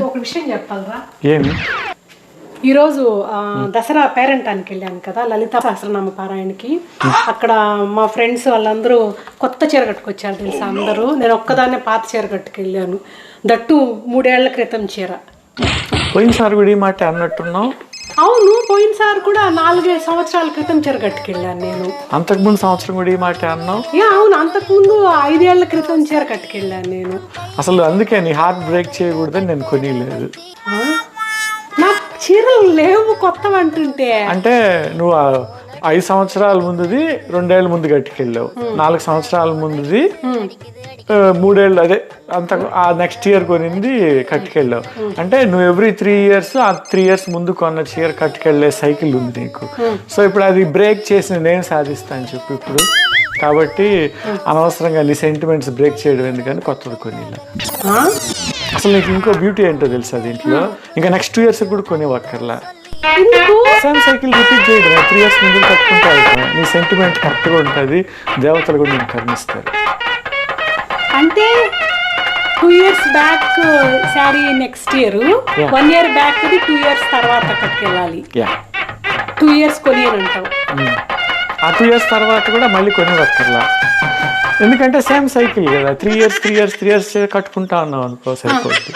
ఒక విషయం చెప్పాలరా. ఏమి? ఈరోజు దసరా పేరెంటానికి వెళ్ళాను కదా, లలితా సహస్రనామ పారాయణకి. అక్కడ మా ఫ్రెండ్స్ వాళ్ళందరూ కొత్త చీర కట్టుకొచ్చారు తెలుసా అందరూ. నేను ఒక్కదాన్నే పాత చీర కట్టుకెళ్ళాను, దట్టు 3 ఏళ్ల క్రితం చీర. పోయినసారి కూడా ఈ మాట అన్నట్టున్నావు. అవును, పోయినసారి కూడా 4-5 సంవత్సరాల క్రితం చీర కట్టుకెళ్ళాను నేను. అంతకుముందు సంవత్సరం కూడా ఈ మాట అన్నావు. అవును, అంతకుముందు 5 ఏళ్ల క్రితం చీర కట్టుకెళ్ళాను నేను. అసలు అందుకే నీ హార్ట్ బ్రేక్ చేయకూడదని నేను కొనిలేదు. నాకు చీరలు లేవు కొత్తవి అంటుంటే. అంటే నువ్వు 5 సంవత్సరాల ముందుది 2 ఏళ్ళ ముందు కట్టుకెళ్ళావు, 4 సంవత్సరాల ముందుది 3 ఏళ్ళు, అదే అంత ఆ నెక్స్ట్ ఇయర్ కొనింది కట్టుకెళ్ళావు. అంటే నువ్వు ఎవ్రీ 3 ఇయర్స్ ఆ 3 ఇయర్స్ ముందు కొన్న చీర కట్టుకెళ్ళే సైకిల్ ఉంది నీకు. సో ఇప్పుడు అది బ్రేక్ చేసి నేను సాధిస్తాను చెప్పు ఇప్పుడు. కాబట్టి అనవసరంగా నీ సెంటిమెంట్స్ బ్రేక్ చేయడం ఎందుకని కొత్తది కొనిలా. అసలు నీకు ఇంకో బ్యూటీ ఏంటో తెలుసా దీంట్లో, ఇంకా నెక్స్ట్ 2 ఇయర్స్ కూడా కొనేవక్కర్లా. సేమ్ సైకిల్ రిపీట్ చేయడం, 3 ఇయర్స్ ముందు కట్టుకుంటా నీ సెంటిమెంట్ కరెక్ట్గా ఉంటుంది, దేవతలు కూడా నేను కర్ణిస్తారు. అంటే 2 years back sari next year, 1 year back 2 years తర్వాత కట్టుకెళ్ళాలి. 2 ఇయర్స్ కొనియనంటావు. ఆ 2 ఇయర్స్ తర్వాత కూడా మళ్ళీ కొనివక్కర్లా, ఎందుకంటే సేమ్ సైకిల్ కదా. 3 ఇయర్స్ కట్టుకుంటా ఉన్నావు అనుకో సరిపోద్ది.